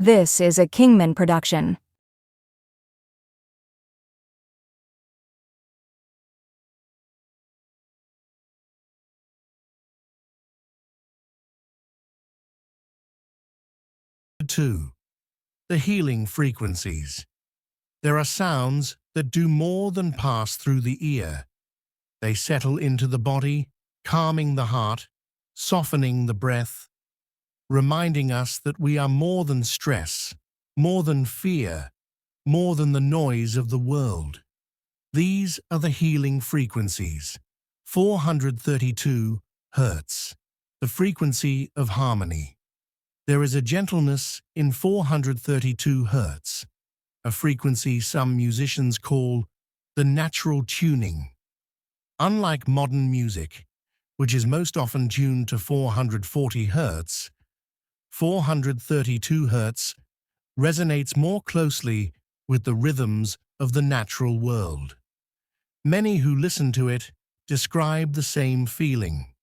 This is a Kingman production. Two, the healing frequencies. There are sounds that do more than pass through the ear. They settle into the body, calming the heart, softening the breath, reminding us that we are more than stress, more than fear, more than the noise of the world. These are the healing frequencies. 432 Hertz, the frequency of harmony. There is a gentleness in 432 Hertz, a frequency some musicians call the natural tuning. Unlike modern music, which is most often tuned to 440 Hertz, 432 Hertz resonates more closely with the rhythms of the natural world. Many who listen to it describe the same feeling,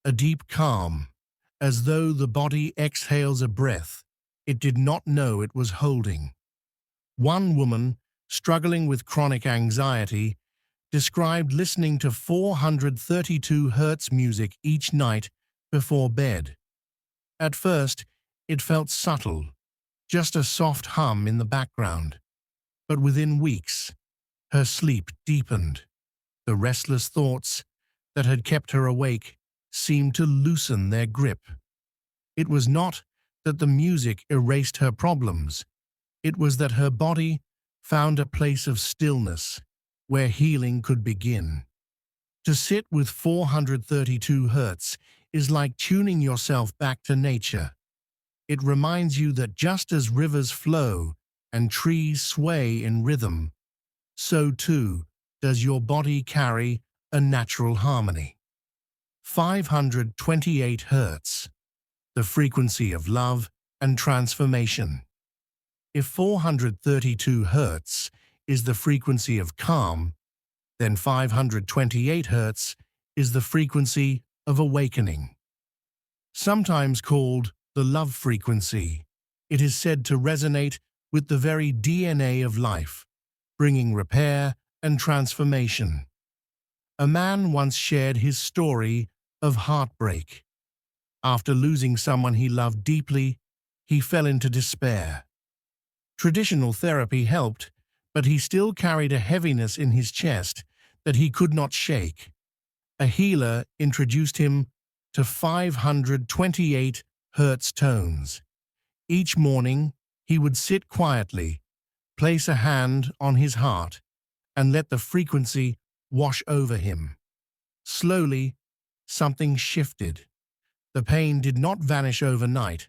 a deep calm, as though the body exhales a breath it did not know it was holding. One woman, struggling with chronic anxiety, described listening to 432 Hertz music each night before bed. At first, it felt subtle, just a soft hum in the background. But within weeks, her sleep deepened. The restless thoughts that had kept her awake seemed to loosen their grip. It was not that the music erased her problems. It was that her body found a place of stillness where healing could begin. To sit with 432 Hertz is like tuning yourself back to nature. It reminds you that just as rivers flow and trees sway in rhythm, so too does your body carry a natural harmony. 528 Hertz, the frequency of love and transformation. If 432 Hertz is the frequency of calm, then 528 Hertz is the frequency of awakening. Sometimes called the love frequency, it is said to resonate with the very DNA of life, bringing repair and transformation. A man once shared his story of heartbreak. After losing someone he loved deeply, he fell into despair. Traditional therapy helped, but he still carried a heaviness in his chest that he could not shake. A healer introduced him to 528 Hertz tones. Each morning, he would sit quietly, place a hand on his heart, and let the frequency wash over him. Slowly, something shifted. The pain did not vanish overnight,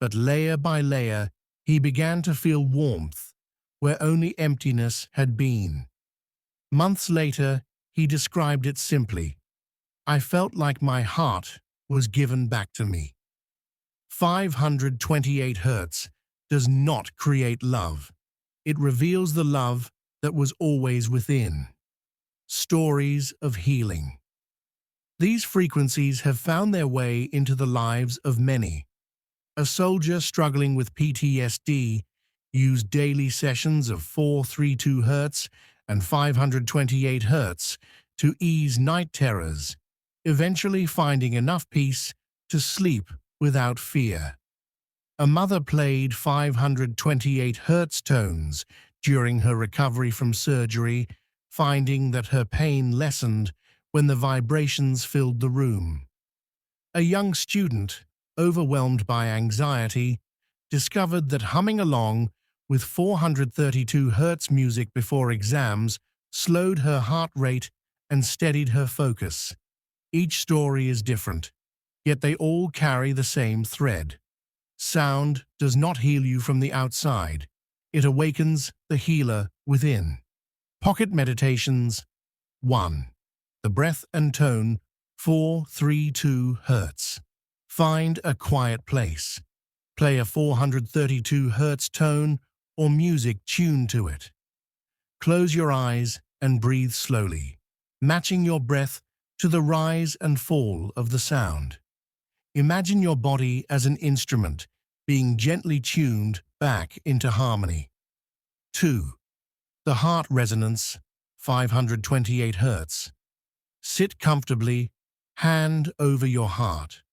but layer by layer, he began to feel warmth where only emptiness had been. Months later, he described it simply. I felt like my heart was given back to me. 528 Hertz does not create love. It reveals the love that was always within. Stories of healing. These frequencies have found their way into the lives of many. A soldier struggling with PTSD used daily sessions of 432 Hertz and 528 Hertz to ease night terrors, eventually finding enough peace to sleep without fear. A mother played 528 Hertz tones during her recovery from surgery, finding that her pain lessened when the vibrations filled the room. A young student, overwhelmed by anxiety, discovered that humming along with 432 Hertz music before exams slowed her heart rate and steadied her focus. Each story is different, yet they all carry the same thread. Sound does not heal you from the outside. It awakens the healer within. Pocket Meditations 1. The breath and tone 432 Hertz. Find a quiet place. Play a 432 Hertz tone or music tuned to it. Close your eyes and breathe slowly, matching your breath to the rise and fall of the sound. Imagine your body as an instrument, being gently tuned back into harmony. 2. The heart resonance, 528 Hz. Sit comfortably, hand over your heart.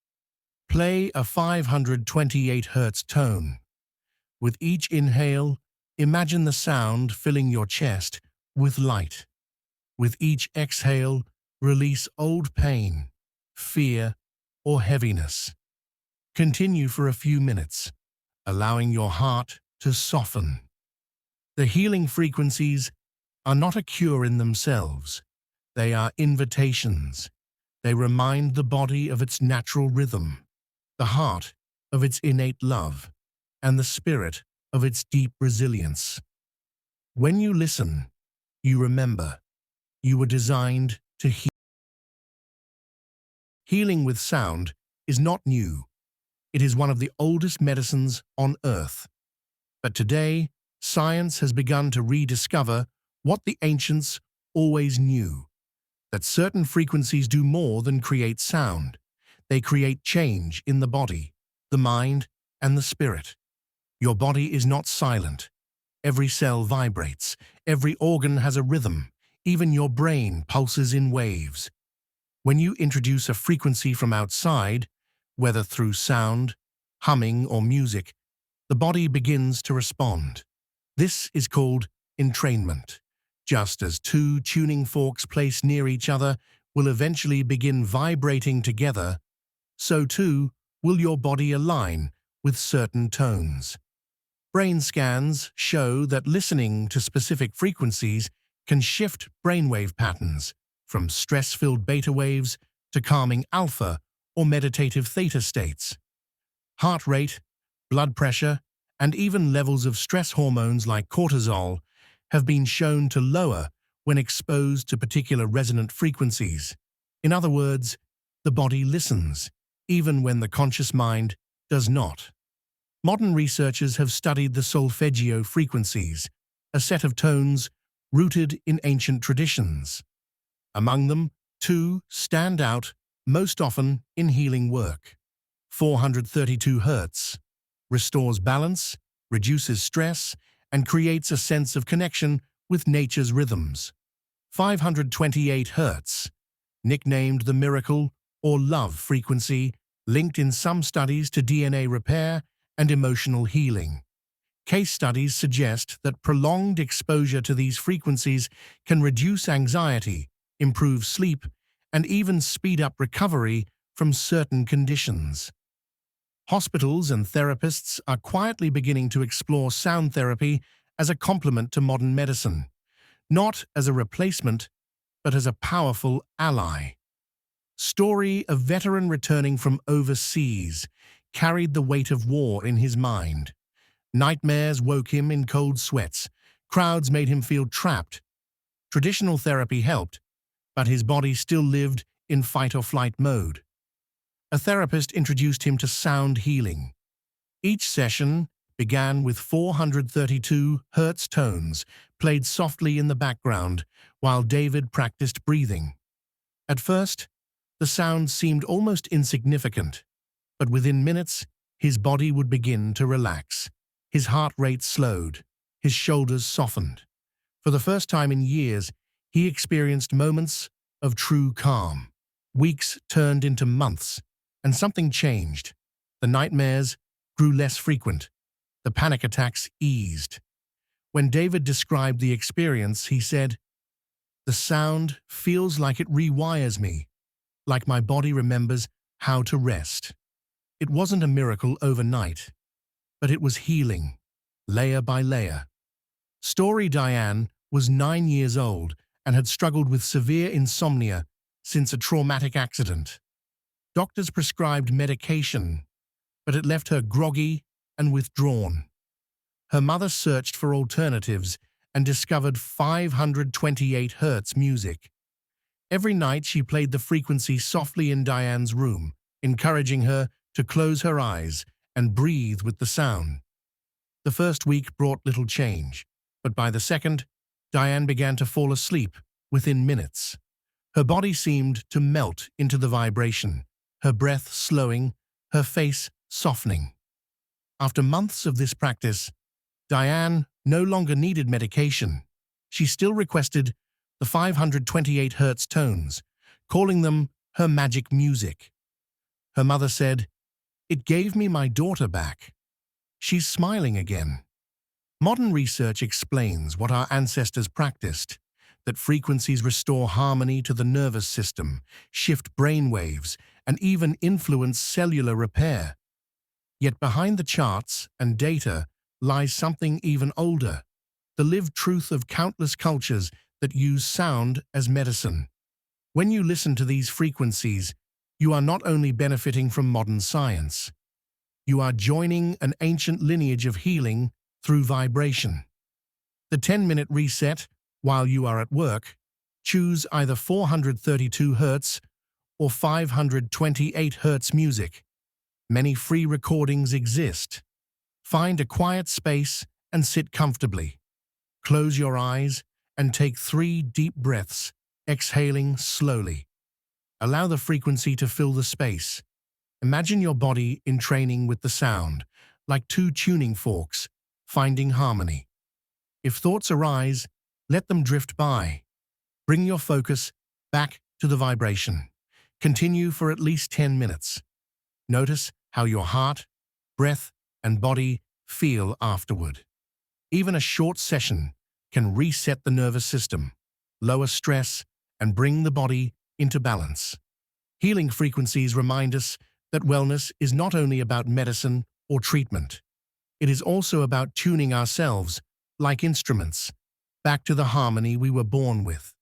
Play a 528 Hz tone. With each inhale, imagine the sound filling your chest with light. With each exhale, release old pain, fear, or heaviness. Continue for a few minutes, allowing your heart to soften. The healing frequencies are not a cure in themselves. They are invitations. They remind the body of its natural rhythm, the heart of its innate love, and the spirit of its deep resilience. When you listen, you remember you were designed to heal. Healing with sound is not new. It is one of the oldest medicines on Earth. But today, science has begun to rediscover what the ancients always knew, that certain frequencies do more than create sound. They create change in the body, the mind, and the spirit. Your body is not silent. Every cell vibrates. Every organ has a rhythm. Even your brain pulses in waves. When you introduce a frequency from outside, whether through sound, humming, or music, the body begins to respond. This is called entrainment. Just as two tuning forks placed near each other will eventually begin vibrating together, so too will your body align with certain tones. Brain scans show that listening to specific frequencies can shift brainwave patterns, from stress-filled beta waves to calming alpha or meditative theta states. Heart rate, blood pressure, and even levels of stress hormones like cortisol have been shown to lower when exposed to particular resonant frequencies. In other words, the body listens, even when the conscious mind does not. Modern researchers have studied the solfeggio frequencies, a set of tones rooted in ancient traditions. Among them, two stand out most often in healing work. 432 Hz restores balance, reduces stress, and creates a sense of connection with nature's rhythms. 528 Hz, nicknamed the miracle or love frequency, linked in some studies to DNA repair and emotional healing. Case studies suggest that prolonged exposure to these frequencies can reduce anxiety, improve sleep, and even speed up recovery from certain conditions. Hospitals and therapists are quietly beginning to explore sound therapy as a complement to modern medicine, not as a replacement, but as a powerful ally. Story of veteran returning from overseas carried the weight of war in his mind. Nightmares woke him in cold sweats. Crowds made him feel trapped. Traditional therapy helped, but his body still lived in fight-or-flight mode. A therapist introduced him to sound healing. Each session began with 432 Hz tones played softly in the background while David practiced breathing. At first, the sound seemed almost insignificant, but within minutes, his body would begin to relax. His heart rate slowed, his shoulders softened. For the first time in years, he experienced moments of true calm. Weeks turned into months, and something changed. The nightmares grew less frequent. The panic attacks eased. When David described the experience, he said, "The sound feels like it rewires me, like my body remembers how to rest." It wasn't a miracle overnight, but it was healing, layer by layer. Story Diane was 9 years old and had struggled with severe insomnia since a traumatic accident. Doctors prescribed medication, but it left her groggy and withdrawn. Her mother searched for alternatives and discovered 528 Hz music. Every night she played the frequency softly in Diane's room, encouraging her to close her eyes and breathe with the sound. The first week brought little change, but by the second, Diane began to fall asleep within minutes. Her body seemed to melt into the vibration, her breath slowing, her face softening. After months of this practice, Diane no longer needed medication. She still requested the 528 Hz tones, calling them her magic music. Her mother said, "It gave me my daughter back." She's smiling again. Modern research explains what our ancestors practiced, that frequencies restore harmony to the nervous system, shift brain waves, and even influence cellular repair. Yet behind the charts and data lies something even older, the lived truth of countless cultures that use sound as medicine. When you listen to these frequencies, you are not only benefiting from modern science, you are joining an ancient lineage of healing through vibration. The 10-minute reset, while you are at work, choose either 432 Hz or 528 Hz music. Many free recordings exist. Find a quiet space and sit comfortably. Close your eyes and take 3 deep breaths, exhaling slowly. Allow the frequency to fill the space. Imagine your body in training with the sound, like 2 tuning forks, finding harmony. If thoughts arise, let them drift by. Bring your focus back to the vibration. Continue for at least 10 minutes. Notice how your heart, breath, and body feel afterward. Even a short session can reset the nervous system, lower stress, and bring the body into balance. Healing frequencies remind us that wellness is not only about medicine or treatment. It is also about tuning ourselves, like instruments, back to the harmony we were born with.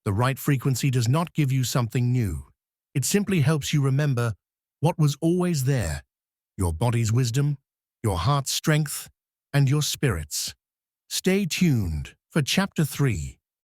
The right frequency does not give you something new. It simply helps you remember what was always there: your body's wisdom, your heart's strength, and your spirit's. Stay tuned for Chapter 3.